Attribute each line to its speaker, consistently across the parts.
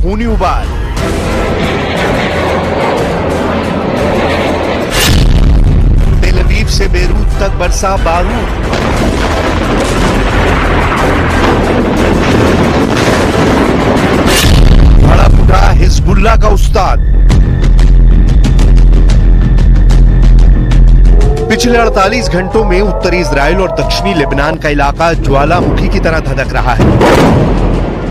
Speaker 1: खूनी उबाल। तेल अवीव से बेरूत तक बरसा बारूद। भड़ा फूटा हिजबुल्लाह का उस्ताद। पिछले 48 घंटों में उत्तरी इजराइल और दक्षिणी लेबनान का इलाका ज्वालामुखी की तरह धधक रहा है।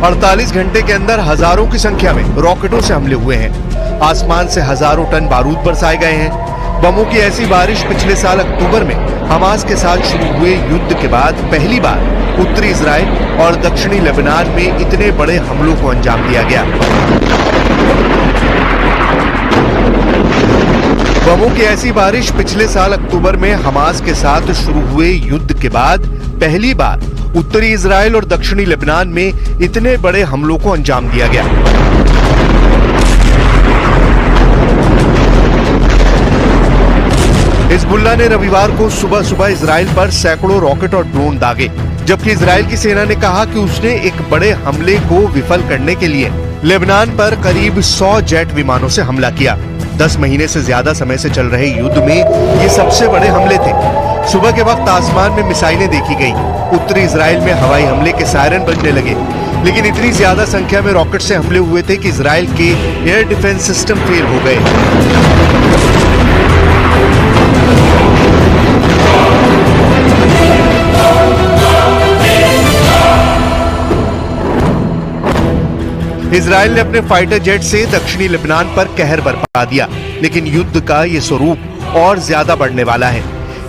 Speaker 1: 48 घंटे के अंदर हजारों की संख्या में रॉकेटों से हमले हुए हैं। आसमान से हजारों टन बारूद बरसाए गए हैं। बमों की ऐसी बारिश पिछले साल अक्टूबर में हमास के साथ शुरू हुए युद्ध के बाद पहली बार उत्तरी इजराइल और दक्षिणी लेबनान में इतने बड़े हमलों को अंजाम दिया गया। बमों की ऐसी बारिश पिछले साल अक्टूबर में हमास के साथ शुरू हुए युद्ध के बाद पहली बार उत्तरी इजराइल और दक्षिणी लेबनान में इतने बड़े हमलों को अंजाम दिया गया। हिजबुल्लाह ने रविवार को सुबह सुबह इजराइल पर सैकड़ों रॉकेट और ड्रोन दागे, जबकि इजराइल की सेना ने कहा कि उसने एक बड़े हमले को विफल करने के लिए लेबनान पर करीब 100 जेट विमानों से हमला किया। 10 महीने से ज्यादा समय से चल रहे युद्ध में ये सबसे बड़े हमले थे। सुबह के वक्त आसमान में मिसाइलें देखी गई। उत्तरी इजराइल में हवाई हमले के सायरन बजने लगे, लेकिन इतनी ज्यादा संख्या में रॉकेट से हमले हुए थे कि इजराइल के एयर डिफेंस सिस्टम फेल हो गए। इजराइल ने अपने फाइटर जेट से दक्षिणी लेबनान पर कहर बरपा दिया, लेकिन युद्ध का ये स्वरूप और ज्यादा बढ़ने वाला है।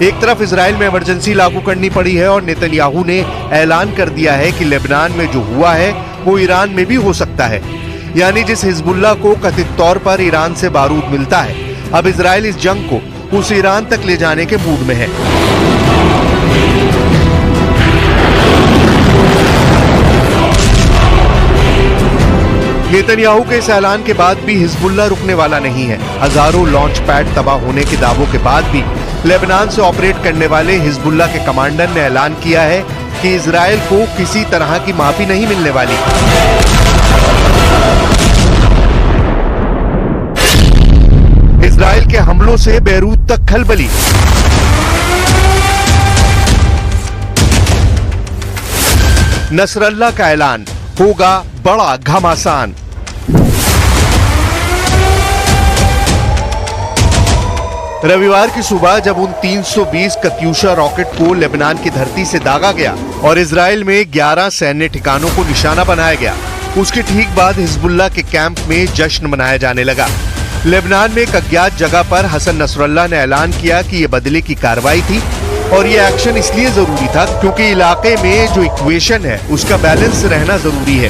Speaker 1: एक तरफ इजराइल में इमरजेंसी लागू करनी पड़ी है और नेतन्याहू ने ऐलान कर दिया है कि लेबनान में जो हुआ है वो ईरान में भी हो सकता है। यानी जिस हिजबुल्लाह को कथित तौर पर ईरान से बारूद मिलता है, अब इजराइल इस जंग को उस ईरान तक ले जाने के मूड में है। नेतन्याहू के इस ऐलान के बाद भी हिजबुल्लाह रुकने वाला नहीं है। हजारों लॉन्च पैड तबाह होने के दावों के बाद भी लेबनान से ऑपरेट करने वाले हिजबुल्लाह के कमांडर ने ऐलान किया है कि इजराइल को किसी तरह की माफी नहीं मिलने वाली। इजराइल के हमलों से बेरूत तक खलबली। नसरल्लाह का ऐलान, होगा बड़ा घमासान। रविवार की सुबह जब उन 320 कत्यूशा रॉकेट को लेबनान की धरती से दागा गया और इजराइल में 11 सैन्य ठिकानों को निशाना बनाया गया, उसके ठीक बाद हिजबुल्लाह के कैंप में जश्न मनाया जाने लगा। लेबनान में एक अज्ञात जगह पर हसन नसरल्लाह ने ऐलान किया कि यह बदले की कार्रवाई थी और ये एक्शन इसलिए जरूरी था क्योंकि इलाके में जो इक्वेशन है उसका बैलेंस रहना जरूरी है।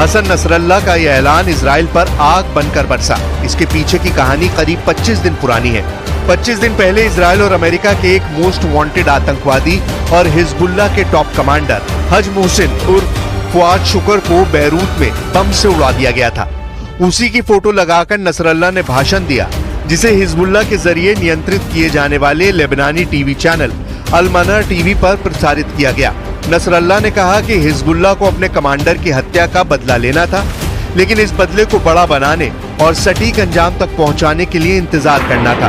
Speaker 1: हसन नसरल्लाह का यह ऐलान इजराइल पर आग बनकर बरसा। इसके पीछे की कहानी करीब 25 दिन पुरानी है। 25 दिन पहले इजराइल और अमेरिका के एक मोस्ट वांटेड आतंकवादी और हिजबुल्लाह के टॉप कमांडर हज मोहसिन उर्फ फुआद शुक्र को बैरूत में बम से उड़ा दिया गया था। उसी की फोटो लगाकर नसरल्लाह ने भाषण दिया, जिसे हिजबुल्लाह के जरिए नियंत्रित किए जाने वाले लेबनानी टीवी चैनल अल-मना टीवी पर प्रसारित किया गया। नसरल्लाह ने कहा कि हिजबुल्लाह को अपने कमांडर की हत्या का बदला लेना था, लेकिन इस बदले को बड़ा बनाने और सटीक अंजाम तक पहुंचाने के लिए इंतजार करना था।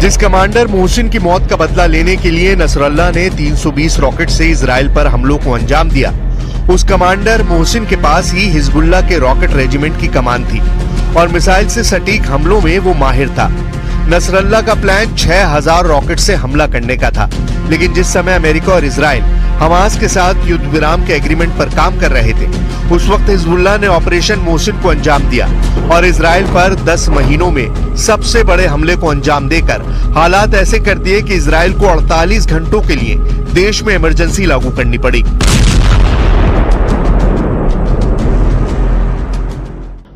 Speaker 1: जिस कमांडर मोहसिन की मौत का बदला लेने के लिए नसरल्लाह ने 320 रॉकेट से इजराइल पर हमलों को अंजाम दिया, उस कमांडर मोहसिन के पास ही हिजबुल्लाह के रॉकेट रेजिमेंट की कमान थी और मिसाइल से सटीक हमलों में वो माहिर था। नसरल्ला का प्लान 6000 रॉकेट से हमला करने का था, लेकिन जिस समय अमेरिका और इजराइल हमास के साथ युद्ध विराम के एग्रीमेंट पर काम कर रहे थे, उस वक्त हिजबुल्लाह ने ऑपरेशन मोहसिन को अंजाम दिया और इजराइल पर 10 महीनों में सबसे बड़े हमले को अंजाम देकर हालात ऐसे कर दिए कि इजराइल को 48 घंटों के लिए देश में इमरजेंसी लागू करनी पड़ी।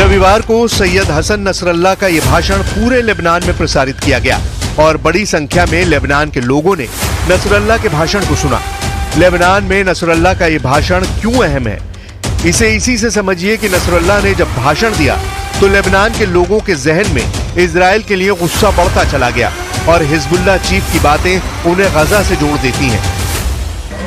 Speaker 1: रविवार को सैयद हसन नसरल्ला का ये भाषण पूरे लेबनान में प्रसारित किया गया और बड़ी संख्या में लेबनान के लोगों ने नसरल्ला के भाषण को सुना। लेबनान में नसरल्ला का ये भाषण क्यों अहम है, इसे इसी से समझिए कि नसरल्ला ने जब भाषण दिया तो लेबनान के लोगों के जहन में इजराइल के लिए गुस्सा बढ़ता चला गया और हिजबुल्लाह चीफ की बातें उन्हें गजा से जोड़ देती हैं।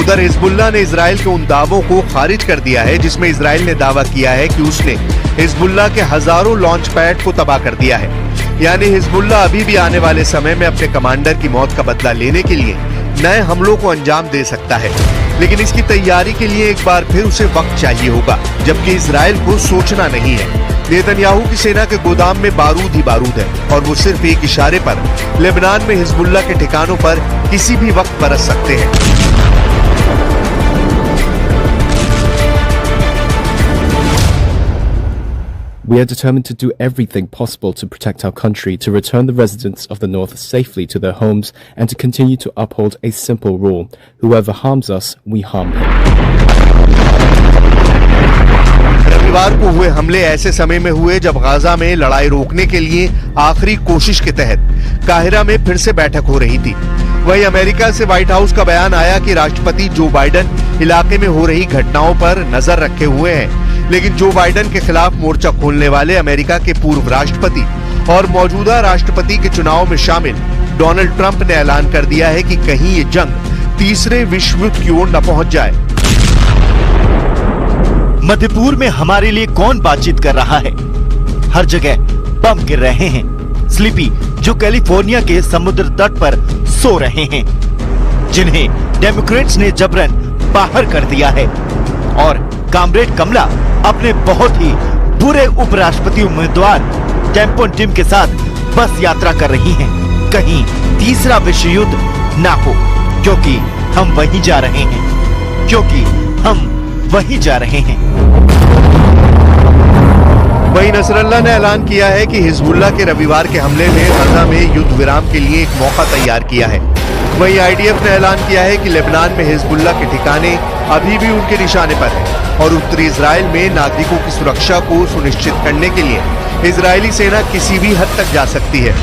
Speaker 1: उधर हिजबुल्लाह ने इजराइल के उन दावों को खारिज कर दिया है जिसमें इजराइल ने दावा किया है कि उसने हिजबुल्लाह के हजारों लॉन्च पैड को तबाह कर दिया है। यानी हिजबुल्लाह अभी भी आने वाले समय में अपने कमांडर की मौत का बदला लेने के लिए नए हमलों को अंजाम दे सकता है, लेकिन इसकी तैयारी के लिए एक बार फिर उसे वक्त चाहिए होगा, जबकि इजराइल को सोचना नहीं है। नेतन्याहू की सेना के गोदाम में बारूद ही बारूद है और वो सिर्फ एक इशारे पर लेबनान में हिजबुल्लाह के ठिकानों पर किसी भी वक्त बरस सकते हैं।
Speaker 2: We are determined to do everything possible to protect our country, to return the residents of the North safely to their homes, and to continue to uphold a simple rule: whoever harms us, we harm him.
Speaker 1: रविवार को हुए हमले ऐसे समय में हुए जब Gaza में लड़ाई रोकने के लिए आखिरी कोशिश के तहत काहिरा में फिर से बैठक हो रही थी। वहीं अमेरिका से व्हाइट हाउस का बयान आया कि राष्ट्रपति जो बाइडेन इलाके में हो रही घटनाओं पर नजर रखे हुए हैं, लेकिन जो बाइडेन के खिलाफ मोर्चा खोलने वाले अमेरिका के पूर्व राष्ट्रपति और मौजूदा राष्ट्रपति के चुनाव में शामिल डोनाल्ड ट्रंप ने ऐलान कर दिया है कि कहीं ये जंग तीसरे विश्व युद्ध की ओर न पहुंच जाए।
Speaker 3: मध्यपूर्व में हमारे लिए कौन बातचीत कर रहा है? हर जगह बम गिर रहे हैं। स्लीपी जो कैलिफोर्निया के समुद्र तट पर सो रहे हैं, जिन्हें डेमोक्रेट्स ने जबरन बाहर कर दिया है, और कामरेड कमला अपने बहुत ही बुरे उपराष्ट्रपति उम्मीदवार टेम्पो टिम के साथ बस यात्रा कर रही हैं। कहीं तीसरा विश्व युद्ध ना हो, क्योंकि हम वहीं जा रहे हैं, क्योंकि हम वहीं जा रहे हैं।
Speaker 1: वहीं नसरल्ला ने ऐलान किया है कि हिजबुल्लाह के रविवार के हमले ने गजा में युद्ध विराम के लिए एक मौका तैयार किया है। वहीं आईडीएफ ने ऐलान किया है कि लेबनान में हिजबुल्लाह के ठिकाने अभी भी उनके निशाने पर हैं और उत्तरी इजराइल में नागरिकों की सुरक्षा को सुनिश्चित करने के लिए इजरायली सेना किसी भी हद तक जा सकती है।